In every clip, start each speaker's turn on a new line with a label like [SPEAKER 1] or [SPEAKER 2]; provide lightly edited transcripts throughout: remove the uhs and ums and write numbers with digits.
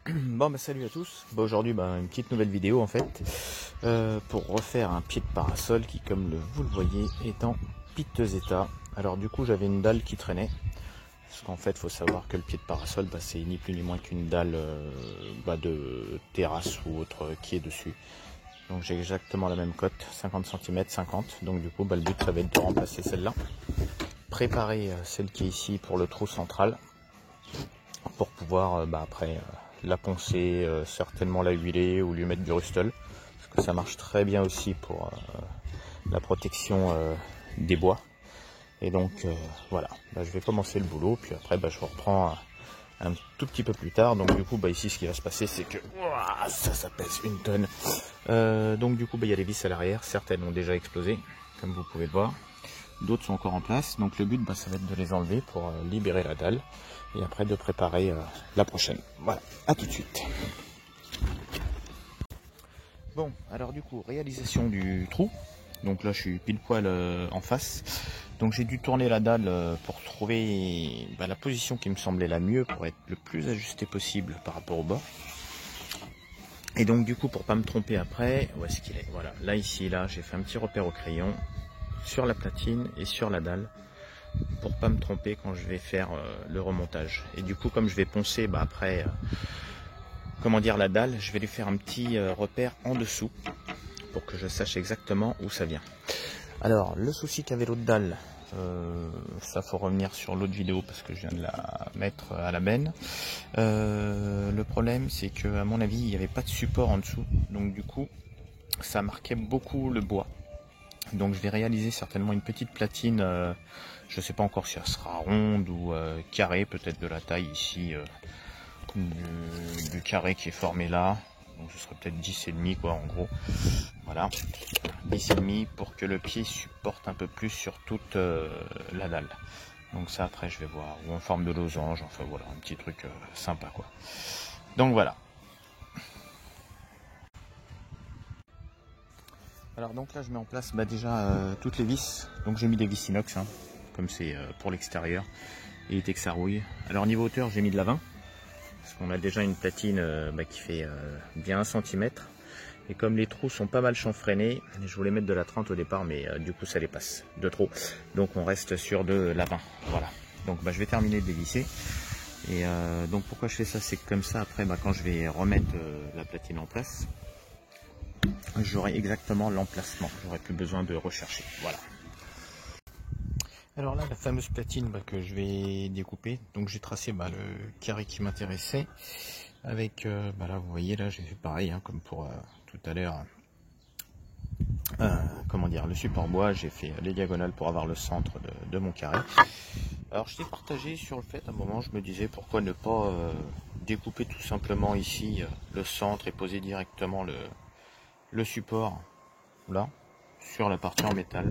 [SPEAKER 1] Bon bah salut à tous. Bah, aujourd'hui une petite nouvelle vidéo en fait pour refaire un pied de parasol qui, comme vous le voyez, est en piteux état. Alors du coup j'avais une dalle qui traînait, parce qu'en fait faut savoir que le pied de parasol c'est ni plus ni moins qu'une dalle de terrasse ou autre qui est dessus. Donc j'ai exactement la même cote, 50 cm 50. Donc du coup le but ça va être de remplacer celle-là, préparer celle qui est ici pour le trou central, pour pouvoir après la poncer, certainement la huiler ou lui mettre du rustol, parce que ça marche très bien aussi pour la protection des bois. Et donc voilà, je vais commencer le boulot, puis après je reprends un tout petit peu plus tard. Donc du coup ici ce qui va se passer, c'est que ça pèse une tonne. Donc du coup il y a les vis à l'arrière, certaines ont déjà explosé comme vous pouvez le voir, d'autres sont encore en place. Donc le but ça va être de les enlever pour libérer la dalle, et après de préparer la prochaine. Voilà, à tout de suite. Bon, alors du coup, réalisation du trou. Donc là je suis pile poil en face. Donc j'ai dû tourner la dalle pour trouver la position qui me semblait la mieux, pour être le plus ajusté possible par rapport au bord. Et donc du coup, pour pas me tromper après, où est-ce qu'il est? Voilà, là ici, là, j'ai fait un petit repère au crayon sur la platine et sur la dalle, pour pas me tromper quand je vais faire le remontage. Et du coup, comme je vais poncer après la dalle, je vais lui faire un petit repère en dessous pour que je sache exactement où ça vient. Alors le souci qu'avait l'autre dalle, ça faut revenir sur l'autre vidéo parce que je viens de la mettre à la benne. Le problème c'est que, à mon avis, il n'y avait pas de support en dessous, donc du coup ça marquait beaucoup le bois. Donc je vais réaliser certainement une petite platine, je ne sais pas encore si elle sera ronde ou carrée, peut-être de la taille ici du carré qui est formé là. Donc ce serait peut-être 10,5 quoi, en gros. Voilà, 10,5 pour que le pied supporte un peu plus sur toute la dalle. Donc ça après je vais voir, ou en forme de losange, enfin voilà, un petit truc sympa quoi. Donc voilà. Alors donc là je mets en place déjà toutes les vis. Donc j'ai mis des vis inox, comme c'est pour l'extérieur, et éviter que ça rouille. Alors niveau hauteur j'ai mis de la 20, parce qu'on a déjà une platine qui fait bien 1 cm. Et comme les trous sont pas mal chanfreinés, je voulais mettre de la 30 au départ, mais du coup ça dépasse de trop. Donc on reste sur de la 20. Voilà. Donc je vais terminer de dévisser. Et donc pourquoi je fais ça, c'est que comme ça après quand je vais remettre la platine en place, j'aurai exactement l'emplacement. J'aurai plus besoin de rechercher. Voilà. Alors là, la fameuse platine que je vais découper. Donc j'ai tracé le carré qui m'intéressait. Avec là vous voyez, là j'ai fait pareil comme pour tout à l'heure, le support bois. J'ai fait les diagonales pour avoir le centre de mon carré. Alors je t'ai partagé sur le fait, à un moment je me disais pourquoi ne pas découper tout simplement ici le centre et poser directement le support là sur la partie en métal.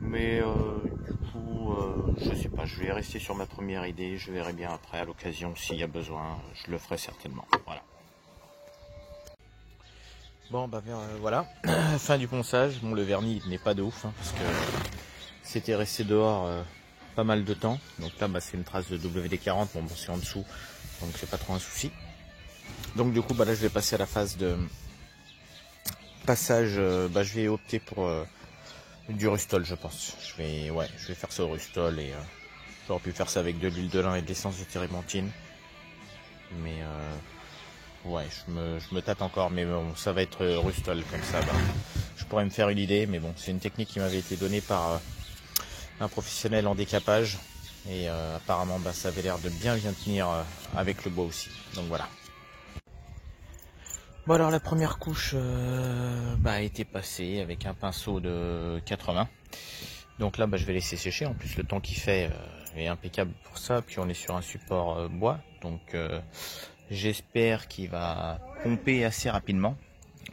[SPEAKER 1] Mais du coup je sais pas, je vais rester sur ma première idée. Je verrai bien après à l'occasion, s'il y a besoin, je le ferai certainement. Voilà. Bon voilà, fin du ponçage. Bon, le vernis n'est pas de ouf parce que c'était resté dehors pas mal de temps. Donc là c'est une trace de WD-40, bon c'est en dessous, donc c'est pas trop un souci. Donc du coup là je vais passer à la phase de passage. Je vais opter pour du rustol, je pense. Je vais faire ça au rustol, et j'aurais pu faire ça avec de l'huile de lin et de l'essence de térébenthine. Mais je me tâte encore, mais bon, ça va être rustol, comme ça je pourrais me faire une idée. Mais bon, c'est une technique qui m'avait été donnée par un professionnel en décapage, et apparemment ça avait l'air de bien tenir avec le bois aussi. Donc voilà. Bon alors la première couche a été passée avec un pinceau de 80. Donc là je vais laisser sécher. En plus le temps qu'il fait est impeccable pour ça. Puis on est sur un support bois, donc j'espère qu'il va pomper assez rapidement.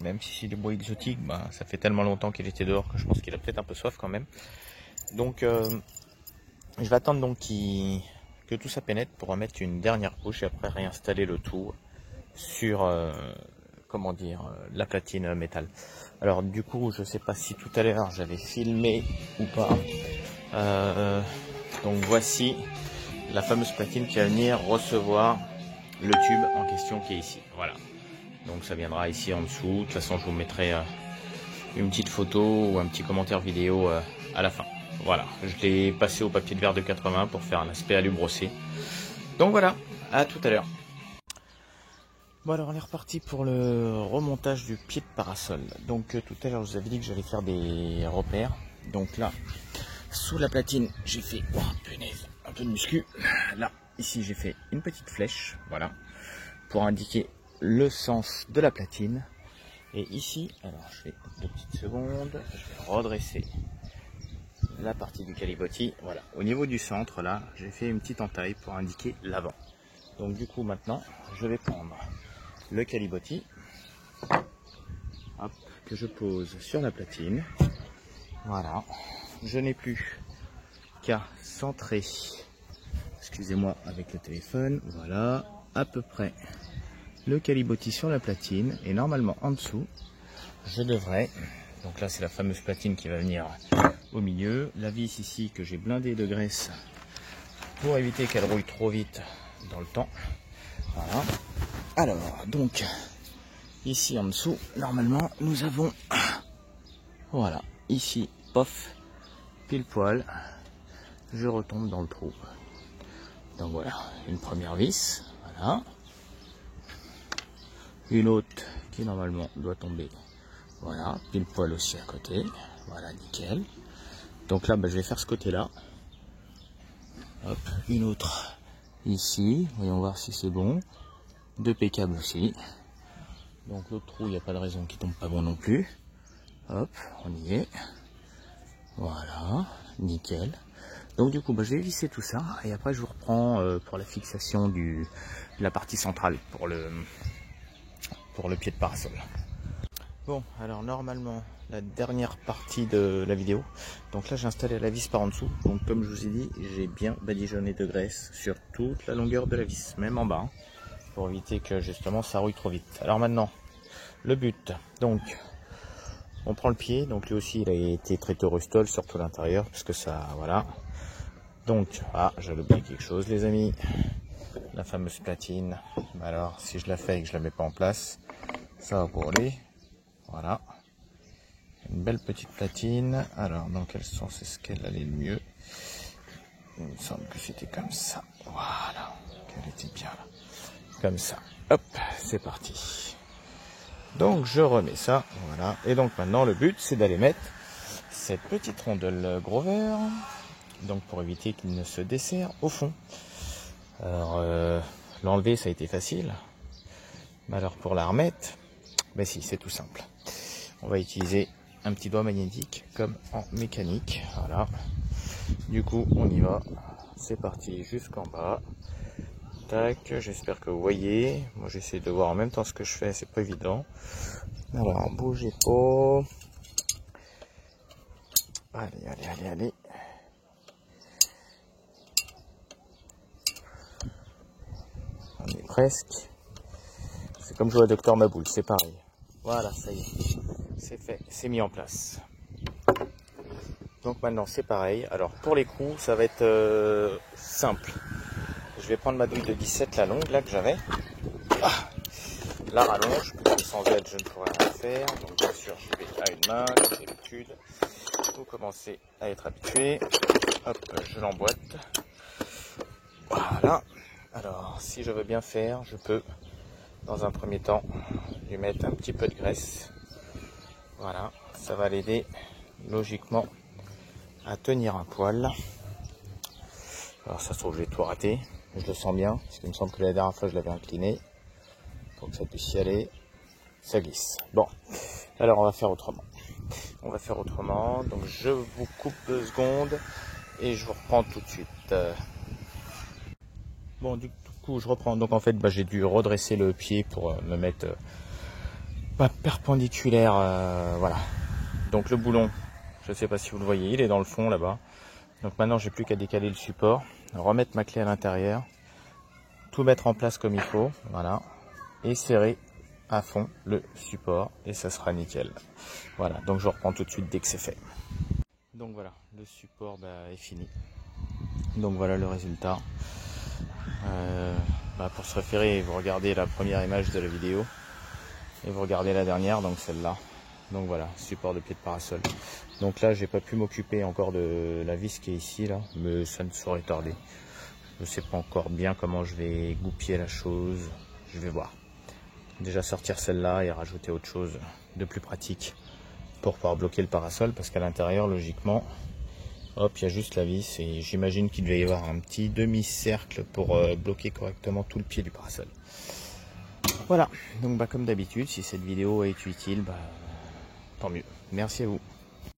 [SPEAKER 1] Même si c'est des bois exotiques, ça fait tellement longtemps qu'il était dehors que je pense qu'il a peut-être un peu soif quand même. Donc je vais attendre que tout ça pénètre pour remettre une dernière couche, et après réinstaller le tout sur la platine métal. Alors du coup je sais pas si tout à l'heure j'avais filmé ou pas. Donc voici la fameuse platine qui va venir recevoir le tube en question qui est ici. Voilà. Donc ça viendra ici en dessous. De toute façon, je vous mettrai une petite photo ou un petit commentaire vidéo à la fin. Voilà, je l'ai passé au papier de verre de 80 pour faire un aspect alu brossé. Donc voilà, à tout à l'heure. Bon alors on est reparti pour le remontage du pied de parasol. Donc tout à l'heure je vous avais dit que j'allais faire des repères. Donc là, sous la platine, j'ai fait, oh punaise, un peu de muscu. Là, ici j'ai fait une petite flèche, voilà, pour indiquer le sens de la platine. Et ici, alors je fais 2 petites secondes, je vais redresser la partie du calibotis. Voilà, au niveau du centre là, j'ai fait une petite entaille pour indiquer l'avant. Donc du coup maintenant, je vais prendre le calibotis, hop, que je pose sur la platine. Voilà, je n'ai plus qu'à centrer, excusez-moi avec le téléphone, voilà, à peu près le calibotis sur la platine. Et normalement en dessous, je devrais, donc là c'est la fameuse platine qui va venir au milieu, la vis ici que j'ai blindée de graisse pour éviter qu'elle roule trop vite dans le temps. Voilà. Alors, donc, ici en dessous, normalement, nous avons, voilà, ici, pof, pile poil, je retombe dans le trou. Donc voilà, une première vis, voilà. Une autre qui normalement doit tomber, voilà, pile poil aussi à côté, voilà, nickel. Donc là, je vais faire ce côté-là. Hop, une autre ici, voyons voir si c'est bon. 2 câbles aussi. Donc l'autre trou, il n'y a pas de raison qu'il tombe pas bon non plus. Hop, on y est. Voilà, nickel. Donc du coup, je vais visser tout ça et après je vous reprends pour la fixation de la partie centrale pour le pied de parasol. Bon, alors normalement, la dernière partie de la vidéo. Donc là, j'ai installé la vis par en dessous. Donc comme je vous ai dit, j'ai bien badigeonné de graisse sur toute la longueur de la vis, même en bas, hein, pour éviter que justement ça rouille trop vite. Alors maintenant, le but. Donc, on prend le pied. Donc lui aussi, il a été traité au Rustol, surtout l'intérieur, parce que ça, voilà. Donc, j'ai oublié quelque chose, les amis. La fameuse platine. Alors, si je la fais et que je la mets pas en place, ça va brûler. Voilà, une belle petite platine. Alors, dans quel sens est-ce qu'elle allait le mieux? Il me semble que c'était comme ça. Voilà, qu'elle était bien là. Comme ça. Hop, c'est parti. Donc, je remets ça. Voilà. Et donc, maintenant, le but, c'est d'aller mettre cette petite rondelle Grover. Donc, pour éviter qu'il ne se desserre au fond. Alors, l'enlever, ça a été facile. Mais alors, pour la remettre, si, c'est tout simple. On va utiliser un petit doigt magnétique comme en mécanique. Voilà. Du coup, on y va. C'est parti jusqu'en bas. Tac, j'espère que vous voyez. Moi, j'essaie de voir en même temps ce que je fais. C'est pas évident. Alors, bougez pas. Allez, allez, allez, allez. On est presque. C'est comme jouer à Docteur Maboul, c'est pareil. Voilà, ça y est. C'est fait, c'est mis en place. Donc maintenant c'est pareil. Alors pour l'écrou, ça va être simple. Je vais prendre ma douille de 17, la longue là que j'avais. La rallonge, sans aide je ne pourrais rien faire. Donc bien sûr je vais à une main, comme d'habitude. Vous commencez à être habitué. Hop, je l'emboîte. Voilà. Alors si je veux bien faire, je peux dans un premier temps lui mettre un petit peu de graisse. Voilà, ça va l'aider logiquement à tenir un poil. Alors ça se trouve, j'ai tout raté, mais je le sens bien, parce qu'il me semble que la dernière fois je l'avais incliné pour que ça puisse y aller. Ça glisse. Bon, alors on va faire autrement. On va faire autrement. Donc je vous coupe 2 secondes et je vous reprends tout de suite. Bon, du coup, je reprends. Donc en fait, j'ai dû redresser le pied pour me mettre perpendiculaire. Voilà. Donc le boulon, je ne sais pas si vous le voyez, il est dans le fond là-bas. Donc maintenant, j'ai plus qu'à décaler le support, remettre ma clé à l'intérieur, tout mettre en place comme il faut, voilà, et serrer à fond le support et ça sera nickel. Voilà. Donc je reprends tout de suite dès que c'est fait. Donc voilà, le support est fini. Donc voilà le résultat. Pour se référer, vous regardez la première image de la vidéo et vous regardez la dernière, donc celle-là. Donc voilà, support de pied de parasol. Donc là, j'ai pas pu m'occuper encore de la vis qui est ici, là, mais ça ne saurait tarder. Je sais pas encore bien comment je vais goupiller la chose. Je vais voir. Déjà sortir celle-là et rajouter autre chose de plus pratique pour pouvoir bloquer le parasol, parce qu'à l'intérieur, logiquement, hop, il y a juste la vis et j'imagine qu'il devait y avoir un petit demi-cercle pour bloquer correctement tout le pied du parasol. Voilà, donc comme d'habitude, si cette vidéo est utile, tant mieux. Merci à vous.